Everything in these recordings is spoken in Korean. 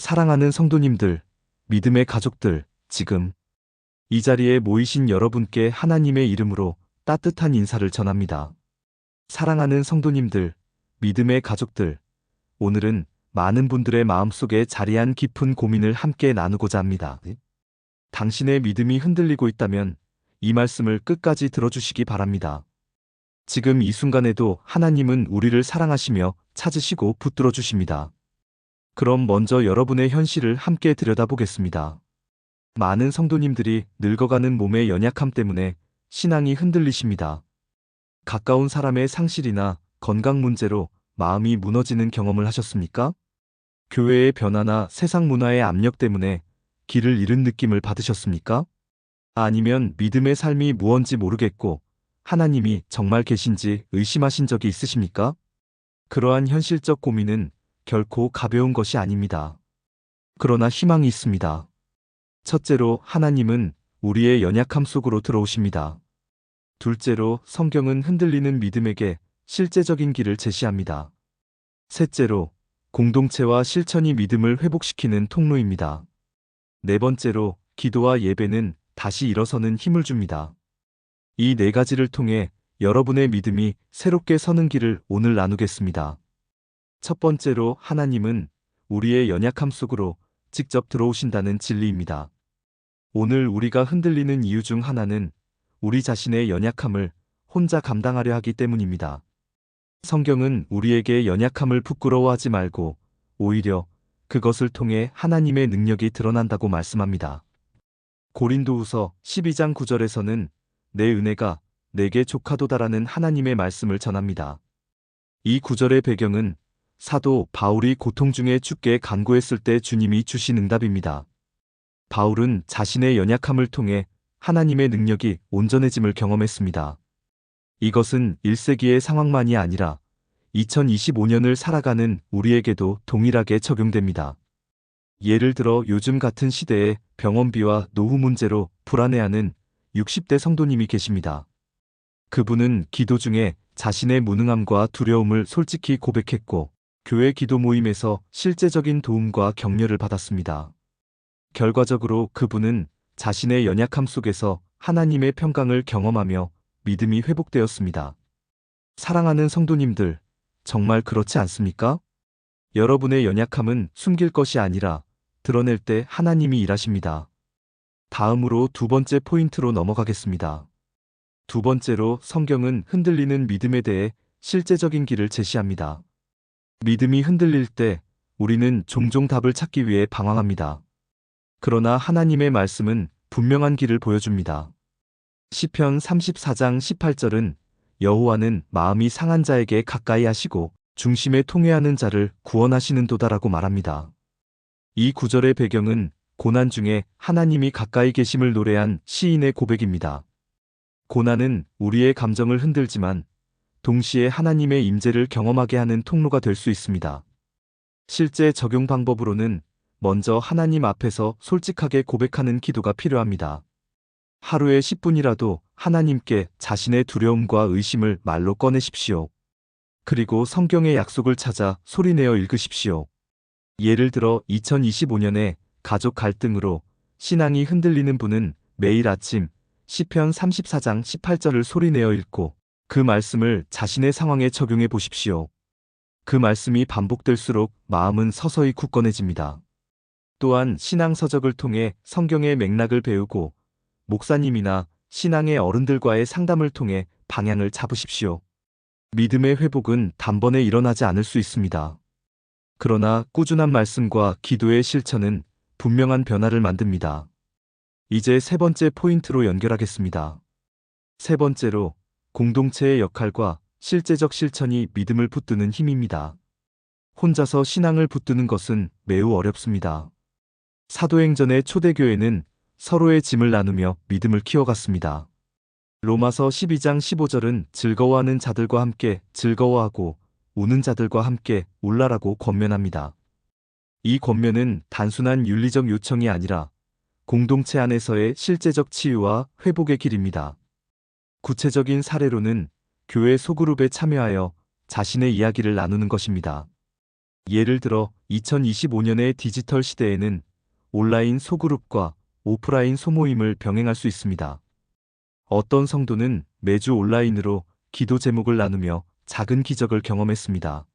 사랑하는 성도님들, 믿음의 가족들, 지금 이 자리에 모이신 여러분께 하나님의 이름으로 따뜻한 인사를 전합니다. 사랑하는 성도님들, 믿음의 가족들, 오늘은 많은 분들의 마음속에 자리한 깊은 고민을 함께 나누고자 합니다. 당신의 믿음이 흔들리고 있다면 이 말씀을 끝까지 들어주시기 바랍니다. 지금 이 순간에도 하나님은 우리를 사랑하시며 찾으시고 붙들어 주십니다. 그럼 먼저 여러분의 현실을 함께 들여다보겠습니다. 많은 성도님들이 늙어가는 몸의 연약함 때문에 신앙이 흔들리십니다. 가까운 사람의 상실이나 건강 문제로 마음이 무너지는 경험을 하셨습니까? 교회의 변화나 세상 문화의 압력 때문에 길을 잃은 느낌을 받으셨습니까? 아니면 믿음의 삶이 무언지 모르겠고 하나님이 정말 계신지 의심하신 적이 있으십니까? 그러한 현실적 고민은 결코 가벼운 것이 아닙니다. 그러나 희망이 있습니다. 첫째로 하나님은 우리의 연약함 속으로 들어오십니다. 둘째로 성경은 흔들리는 믿음에게 실제적인 길을 제시합니다. 셋째로 공동체와 실천이 믿음을 회복시키는 통로입니다. 네 번째로 기도와 예배는 다시 일어서는 힘을 줍니다. 이 네 가지를 통해 여러분의 믿음이 새롭게 서는 길을 오늘 나누겠습니다. 첫 번째로 하나님은 우리의 연약함 속으로 직접 들어오신다는 진리입니다. 오늘 우리가 흔들리는 이유 중 하나는 우리 자신의 연약함을 혼자 감당하려 하기 때문입니다. 성경은 우리에게 연약함을 부끄러워하지 말고 오히려 그것을 통해 하나님의 능력이 드러난다고 말씀합니다. 고린도후서 12장 9절에서는 내 은혜가 내게 족하도다라는 하나님의 말씀을 전합니다. 이 구절의 배경은 사도 바울이 고통 중에 주께 간구했을 때 주님이 주신 응답입니다. 바울은 자신의 연약함을 통해 하나님의 능력이 온전해짐을 경험했습니다. 이것은 1세기의 상황만이 아니라 2025년을 살아가는 우리에게도 동일하게 적용됩니다. 예를 들어 요즘 같은 시대에 병원비와 노후 문제로 불안해하는 60대 성도님이 계십니다. 그분은 기도 중에 자신의 무능함과 두려움을 솔직히 고백했고 교회 기도 모임에서 실제적인 도움과 격려를 받았습니다. 결과적으로 그분은 자신의 연약함 속에서 하나님의 평강을 경험하며 믿음이 회복되었습니다. 사랑하는 성도님들, 정말 그렇지 않습니까? 여러분의 연약함은 숨길 것이 아니라 드러낼 때 하나님이 일하십니다. 다음으로 두 번째 포인트로 넘어가겠습니다. 두 번째로 성경은 흔들리는 믿음에 대해 실제적인 길을 제시합니다. 믿음이 흔들릴 때 우리는 종종 답을 찾기 위해 방황합니다. 그러나 하나님의 말씀은 분명한 길을 보여줍니다. 시편 34장 18절은 여호와는 마음이 상한 자에게 가까이 하시고 중심에 통회하는 자를 구원하시는 도다라고 말합니다. 이 구절의 배경은 고난 중에 하나님이 가까이 계심을 노래한 시인의 고백입니다. 고난은 우리의 감정을 흔들지만 동시에 하나님의 임재를 경험하게 하는 통로가 될 수 있습니다. 실제 적용 방법으로는 먼저 하나님 앞에서 솔직하게 고백하는 기도가 필요합니다. 하루에 10분이라도 하나님께 자신의 두려움과 의심을 말로 꺼내십시오. 그리고 성경의 약속을 찾아 소리내어 읽으십시오. 예를 들어 2025년에 가족 갈등으로 신앙이 흔들리는 분은 매일 아침 시편 34장 18절을 소리내어 읽고 그 말씀을 자신의 상황에 적용해 보십시오. 그 말씀이 반복될수록 마음은 서서히 굳건해집니다. 또한 신앙 서적을 통해 성경의 맥락을 배우고 목사님이나 신앙의 어른들과의 상담을 통해 방향을 잡으십시오. 믿음의 회복은 단번에 일어나지 않을 수 있습니다. 그러나 꾸준한 말씀과 기도의 실천은 분명한 변화를 만듭니다. 이제 세 번째 포인트로 연결하겠습니다. 세 번째로 공동체의 역할과 실제적 실천이 믿음을 붙드는 힘입니다. 혼자서 신앙을 붙드는 것은 매우 어렵습니다. 사도행전의 초대교회는 서로의 짐을 나누며 믿음을 키워갔습니다. 로마서 12장 15절은 즐거워하는 자들과 함께 즐거워하고 우는 자들과 함께 울라라고 권면합니다. 이 권면은 단순한 윤리적 요청이 아니라 공동체 안에서의 실제적 치유와 회복의 길입니다. 구체적인 사례로는 교회 소그룹에 참여하여 자신의 이야기를 나누는 것입니다. 예를 들어 2025년의 디지털 시대에는 온라인 소그룹과 오프라인 소모임을 병행할 수 있습니다. 어떤 성도는 매주 온라인으로 기도 제목을 나누며 작은 기적을 경험했습니다.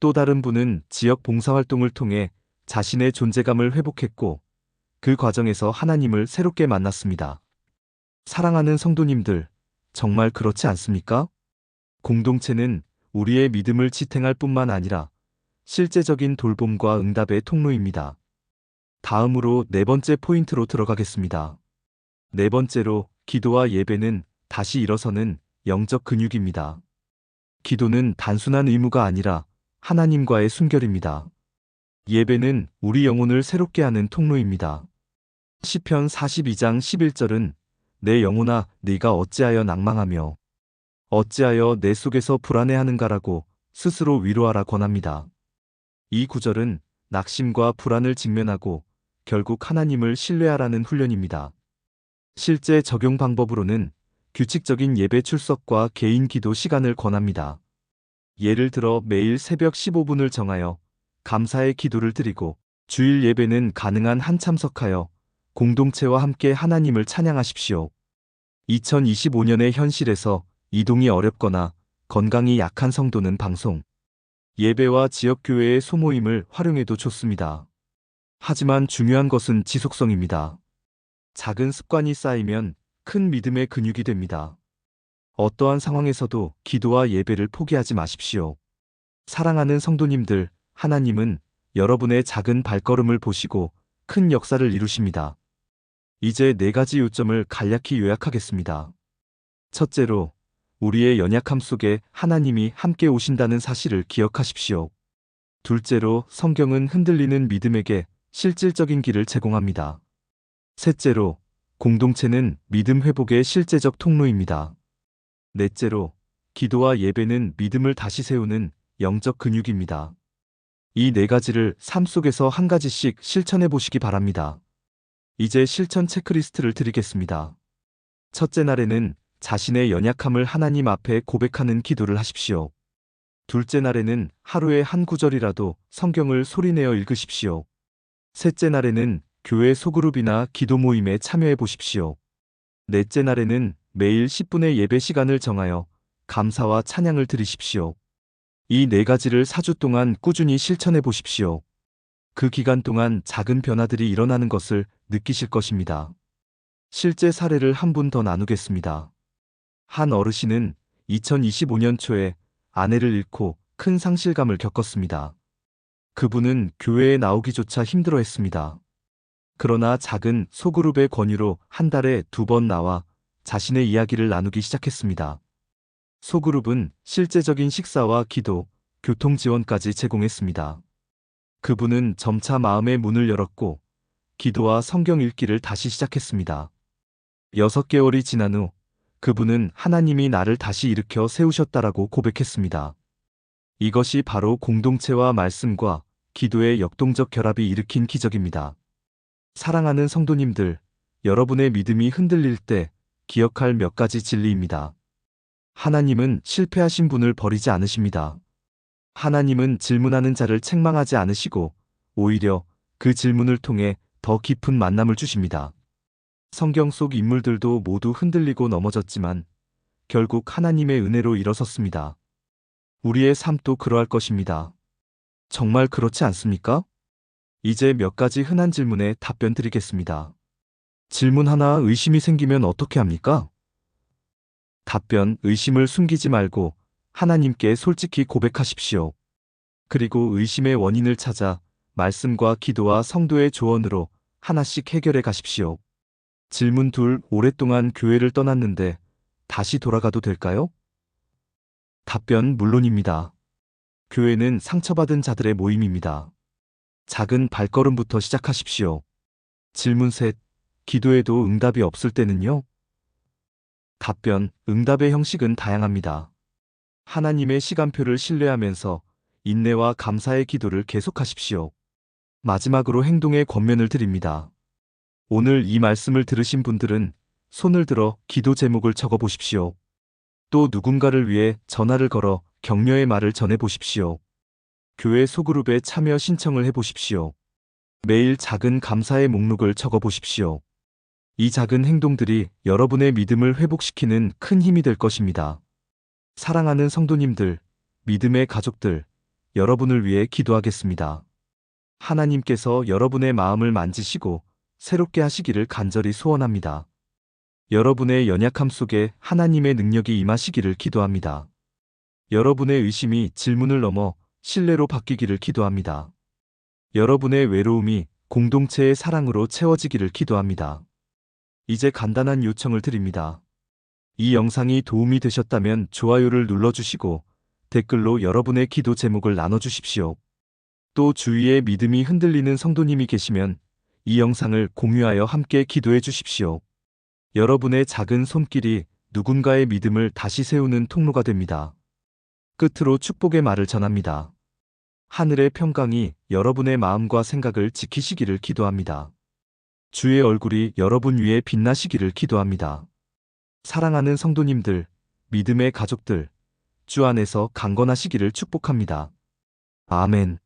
또 다른 분은 지역 봉사활동을 통해 자신의 존재감을 회복했고 그 과정에서 하나님을 새롭게 만났습니다. 사랑하는 성도님들, 정말 그렇지 않습니까? 공동체는 우리의 믿음을 지탱할 뿐만 아니라 실제적인 돌봄과 응답의 통로입니다. 다음으로 네 번째 포인트로 들어가겠습니다. 네 번째로, 기도와 예배는 다시 일어서는 영적 근육입니다. 기도는 단순한 의무가 아니라 하나님과의 순결입니다. 예배는 우리 영혼을 새롭게 하는 통로입니다. 시편 42장 11절은 내 영혼아 네가 어찌하여 낭망하며 어찌하여 내 속에서 불안해하는가라고 스스로 위로하라 권합니다. 이 구절은 낙심과 불안을 직면하고 결국 하나님을 신뢰하라는 훈련입니다. 실제 적용 방법으로는 규칙적인 예배 출석과 개인 기도 시간을 권합니다. 예를 들어 매일 새벽 15분을 정하여 감사의 기도를 드리고 주일 예배는 가능한 한 참석하여 공동체와 함께 하나님을 찬양하십시오. 2025년의 현실에서 이동이 어렵거나 건강이 약한 성도는 방송, 예배와 지역교회의 소모임을 활용해도 좋습니다. 하지만 중요한 것은 지속성입니다. 작은 습관이 쌓이면 큰 믿음의 근육이 됩니다. 어떠한 상황에서도 기도와 예배를 포기하지 마십시오. 사랑하는 성도님들, 하나님은 여러분의 작은 발걸음을 보시고 큰 역사를 이루십니다. 이제 네 가지 요점을 간략히 요약하겠습니다. 첫째로, 우리의 연약함 속에 하나님이 함께 오신다는 사실을 기억하십시오. 둘째로, 성경은 흔들리는 믿음에게 실질적인 길을 제공합니다. 셋째로, 공동체는 믿음 회복의 실제적 통로입니다. 넷째로, 기도와 예배는 믿음을 다시 세우는 영적 근육입니다. 이 네 가지를 삶 속에서 한 가지씩 실천해 보시기 바랍니다. 이제 실천 체크리스트를 드리겠습니다. 첫째 날에는 자신의 연약함을 하나님 앞에 고백하는 기도를 하십시오. 둘째 날에는 하루에 한 구절이라도 성경을 소리내어 읽으십시오. 셋째 날에는 교회 소그룹이나 기도 모임에 참여해 보십시오. 넷째 날에는 매일 10분의 예배 시간을 정하여 감사와 찬양을 드리십시오. 이 네 가지를 4주 동안 꾸준히 실천해 보십시오. 그 기간 동안 작은 변화들이 일어나는 것을 느끼실 것입니다. 실제 사례를 한 분 더 나누겠습니다. 한 어르신은 2025년 초에 아내를 잃고 큰 상실감을 겪었습니다. 그분은 교회에 나오기조차 힘들어했습니다. 그러나 작은 소그룹의 권유로 한 달에 2번 나와 자신의 이야기를 나누기 시작했습니다. 소그룹은 실제적인 식사와 기도, 교통 지원까지 제공했습니다. 그분은 점차 마음의 문을 열었고 기도와 성경 읽기를 다시 시작했습니다. 6개월이 지난 후 그분은 하나님이 나를 다시 일으켜 세우셨다라고 고백했습니다. 이것이 바로 공동체와 말씀과 기도의 역동적 결합이 일으킨 기적입니다. 사랑하는 성도님들, 여러분의 믿음이 흔들릴 때 기억할 몇 가지 진리입니다. 하나님은 실패하신 분을 버리지 않으십니다. 하나님은 질문하는 자를 책망하지 않으시고 오히려 그 질문을 통해 더 깊은 만남을 주십니다. 성경 속 인물들도 모두 흔들리고 넘어졌지만 결국 하나님의 은혜로 일어섰습니다. 우리의 삶도 그러할 것입니다. 정말 그렇지 않습니까? 이제 몇 가지 흔한 질문에 답변 드리겠습니다. 질문 하나, 의심이 생기면 어떻게 합니까? 답변, 의심을 숨기지 말고 하나님께 솔직히 고백하십시오. 그리고 의심의 원인을 찾아 말씀과 기도와 성도의 조언으로 하나씩 해결해 가십시오. 질문 2, 오랫동안 교회를 떠났는데 다시 돌아가도 될까요? 답변, 물론입니다. 교회는 상처받은 자들의 모임입니다. 작은 발걸음부터 시작하십시오. 질문 3, 기도해도 응답이 없을 때는요? 답변, 응답의 형식은 다양합니다. 하나님의 시간표를 신뢰하면서 인내와 감사의 기도를 계속하십시오. 마지막으로 행동의 권면을 드립니다. 오늘 이 말씀을 들으신 분들은 손을 들어 기도 제목을 적어 보십시오. 또 누군가를 위해 전화를 걸어 격려의 말을 전해 보십시오. 교회 소그룹에 참여 신청을 해보십시오. 매일 작은 감사의 목록을 적어보십시오. 이 작은 행동들이 여러분의 믿음을 회복시키는 큰 힘이 될 것입니다. 사랑하는 성도님들, 믿음의 가족들, 여러분을 위해 기도하겠습니다. 하나님께서 여러분의 마음을 만지시고 새롭게 하시기를 간절히 소원합니다. 여러분의 연약함 속에 하나님의 능력이 임하시기를 기도합니다. 여러분의 의심이 질문을 넘어 신뢰로 바뀌기를 기도합니다. 여러분의 외로움이 공동체의 사랑으로 채워지기를 기도합니다. 이제 간단한 요청을 드립니다. 이 영상이 도움이 되셨다면 좋아요를 눌러주시고 댓글로 여러분의 기도 제목을 나눠주십시오. 또 주위에 믿음이 흔들리는 성도님이 계시면 이 영상을 공유하여 함께 기도해 주십시오. 여러분의 작은 손길이 누군가의 믿음을 다시 세우는 통로가 됩니다. 끝으로 축복의 말을 전합니다. 하늘의 평강이 여러분의 마음과 생각을 지키시기를 기도합니다. 주의 얼굴이 여러분 위에 빛나시기를 기도합니다. 사랑하는 성도님들, 믿음의 가족들, 주 안에서 강건하시기를 축복합니다. 아멘.